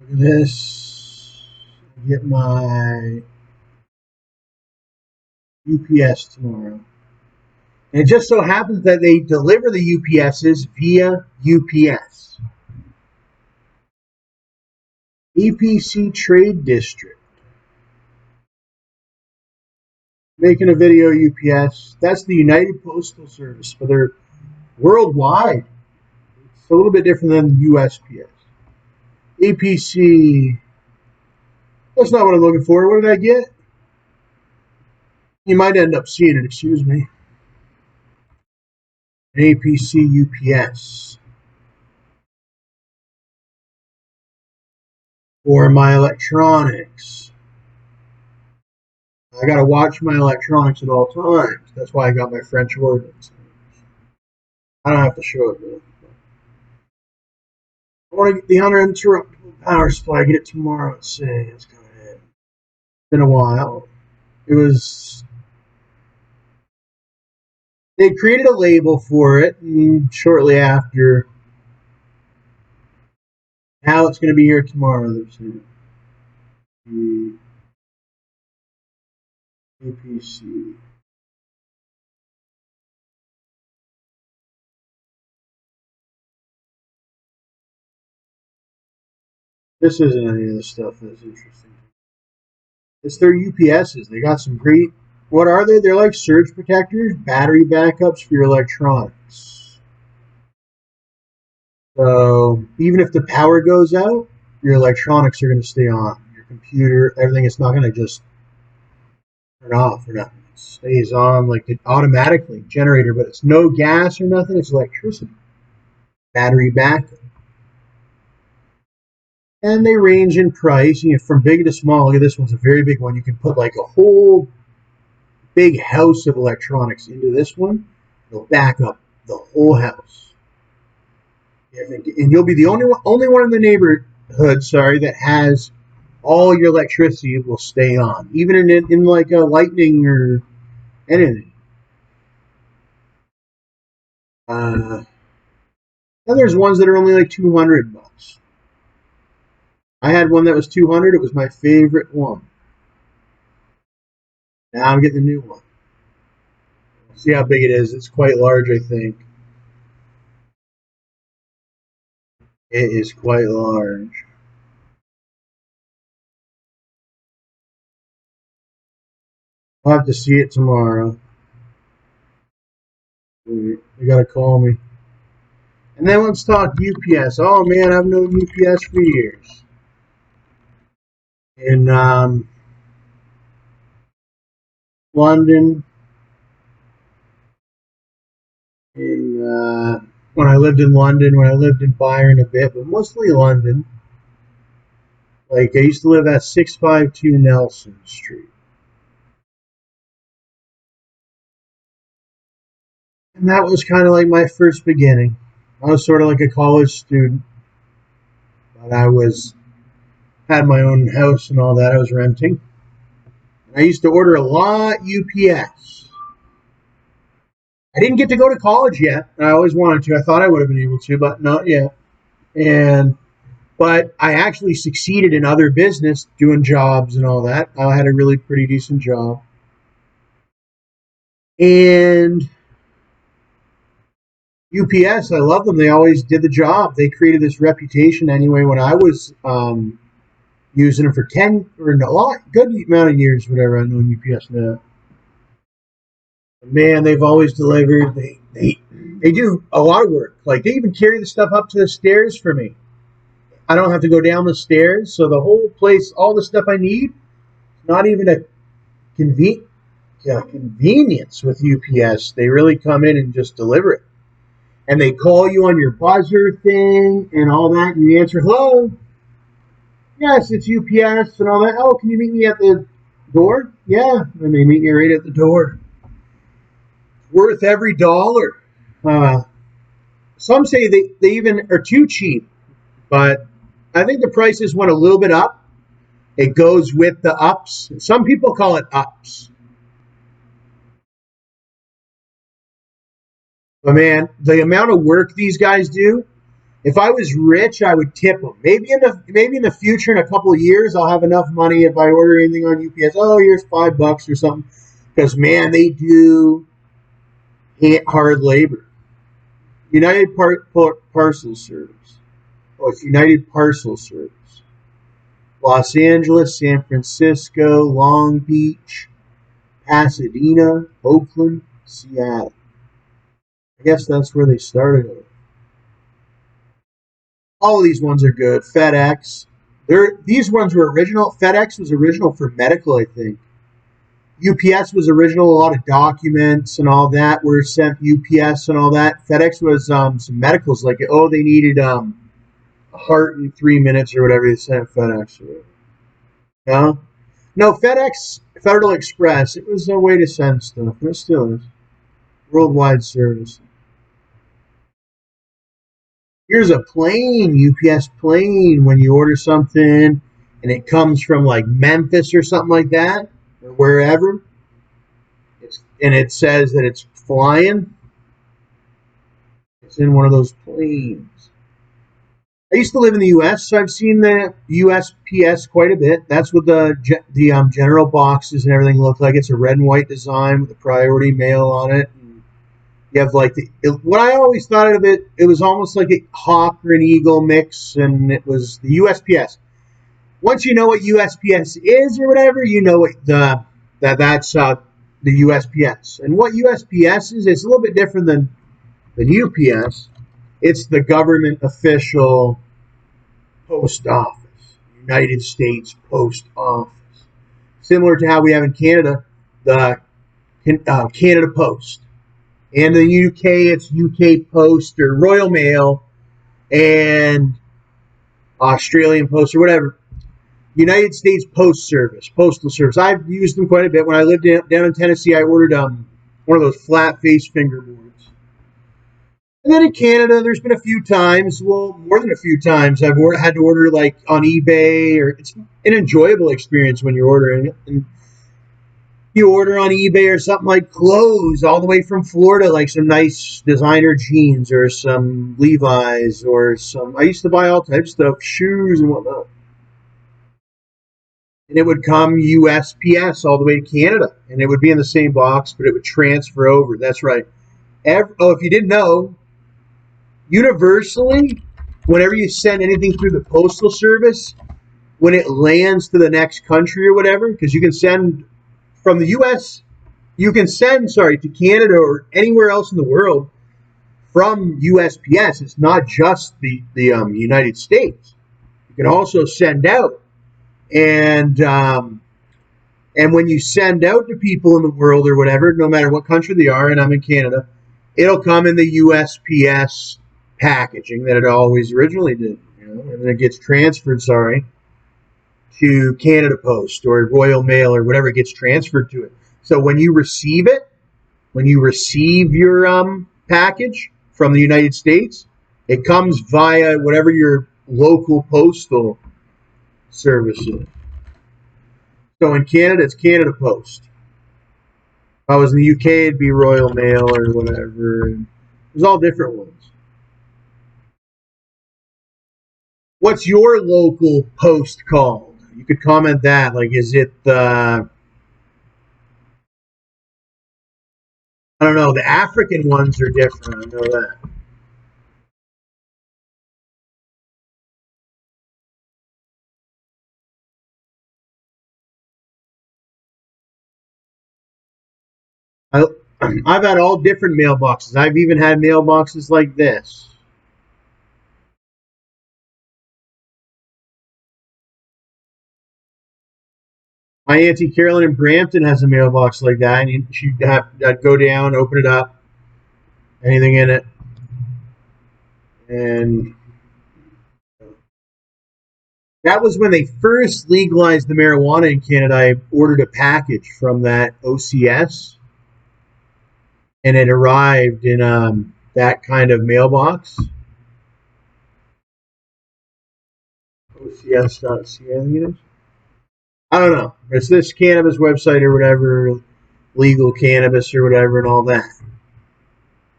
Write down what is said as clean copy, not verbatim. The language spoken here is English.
Look at this. Get my UPS tomorrow. And it just so happens that they deliver the UPSs via UPS. Apc Trade District. Making a video UPS. That's the United Postal Service, but they're worldwide. It's a little bit different than USPS. Apc. That's not what I'm looking for. What did I get? You might end up seeing it, excuse me. An Apc UPS. For my electronics. I gotta watch my electronics at all times. That's why I got my French ordnance. I don't have to show it, though. I want to get the uninterruptible power supply. Get it tomorrow. Let's see. Let's go ahead. It's been a while. It was. They created a label for it, and shortly after. Now it's going to be here tomorrow. The APC. This isn't any of the stuff that's interesting. It's their UPSs. They got some great. What are they? They're like surge protectors, battery backups for your electronics. So even if the power goes out, your electronics are going to stay on. Your computer, everything, it's not going to just turn off or nothing. It stays on like it automatically, generator, but it's no gas or nothing. It's electricity. Battery backup. And they range in price, from big to small. Look at this one's a very big one. You can put like a whole big house of electronics into this one. It'll back up the whole house. And you'll be the only one in the neighborhood, that has all your electricity will stay on, even in like a lightning or anything. Then there's ones that are only like $200. I had one that was $200. It was my favorite one. Now I'm getting the new one. See how big it is. It's quite large, I think. It is quite large. I'll have to see it tomorrow. You gotta call me. And then let's talk UPS. Oh man, I've known UPS for years. In London, when I lived in London, when I lived in Byron a bit, but mostly London. Like I used to live at 652 Nelson Street. And that was kind of like my first beginning. I was sort of like a college student, but I had my own house and all that. I was renting. I used to order a lot UPS. I didn't get to go to college yet. I always wanted to. I thought I would have been able to, but not yet. But I actually succeeded in other business, doing jobs and all that. I had a really pretty decent job. And UPS, I love them. They always did the job. They created this reputation anyway when I was using them for 10 or a good amount of years, whatever. I know UPS now. Man, they've always delivered. They do a lot of work. Like they even carry the stuff up to the stairs for me. I don't have to go down the stairs, so the whole place, all the stuff I need, not even a convenience with UPS. They really come in and just deliver it. And they call you on your buzzer thing and all that, and you answer, hello? Yes, it's UPS and all that. Oh, can you meet me at the door? Yeah, and they meet you right at the door. Worth every dollar. Some say they even are too cheap, but I think the prices went a little bit up. It goes with the ups. Some people call it ups. But man, the amount of work these guys do, If I was rich, I would tip them. Maybe in the future, in a couple of years, I'll have enough money if I order anything on UPS. Oh, here's $5 or something. Because man, they do hard labor. United Parcel Service. Oh, it's United Parcel Service. Los Angeles, San Francisco, Long Beach, Pasadena, Oakland, Seattle. I guess that's where they started it. All of these ones are good. FedEx. These ones were original. FedEx was original for medical, I think. UPS was original. A lot of documents and all that were sent UPS and all that. FedEx was some medicals, like, oh, they needed a heart in 3 minutes or whatever. They sent FedEx. No? No, FedEx, Federal Express, it was a way to send stuff. It still is. Worldwide service. Here's a plane, UPS plane, when you order something and it comes from like Memphis or something like that, or wherever, and it says that it's flying. It's in one of those planes. I used to live in the U.S., so I've seen the USPS quite a bit. That's what the general boxes and everything look like. It's a red and white design with the priority mail on it. And you have like what I always thought of it. It was almost like a hawk or an eagle mix, and it was the USPS. Once you know what USPS is or whatever, you know that's the USPS. And what USPS is, it's a little bit different than UPS. It's the government official post office, United States Post Office. Similar to how we have in Canada, the Canada Post. And in the UK, it's UK Post or Royal Mail and Australian Post or whatever. United States Post Service, Postal Service. I've used them quite a bit. When I lived down in Tennessee, I ordered one of those flat face fingerboards. And then in Canada, there's been a few times, well, more than a few times, I've had to order like on eBay, or it's an enjoyable experience when you're ordering it. And you order on eBay or something like clothes all the way from Florida, like some nice designer jeans or some Levi's or I used to buy all types of stuff, shoes and whatnot. And it would come USPS all the way to Canada. And it would be in the same box, but it would transfer over. That's right. If you didn't know, universally, whenever you send anything through the Postal Service, when it lands to the next country or whatever, because you can send from the U.S., you can send, to Canada or anywhere else in the world from USPS. It's not just the United States. You can also send out. And when you send out to people in the world or whatever, no matter what country they are, and I'm in Canada, it'll come in the USPS packaging that it always originally did, and then it gets transferred, to Canada Post or Royal Mail or whatever, it gets transferred to it. So when you receive it, when you receive your package from the United States, it comes via whatever your local postal service is. So in Canada, it's Canada Post. If I was in the UK, it'd be Royal Mail or whatever. And there's all different ones. What's your local post called? You could comment that. Like, is it I don't know. The African ones are different. I know that. I've had all different mailboxes. I've even had mailboxes like this. My Auntie Carolyn in Brampton has a mailbox like that, and I'd go down, open it up, anything in it, and that was when they first legalized the marijuana in Canada. I ordered a package from that OCS, and it arrived in that kind of mailbox. OCS.ca. I don't know. It's this cannabis website or whatever, legal cannabis or whatever and all that.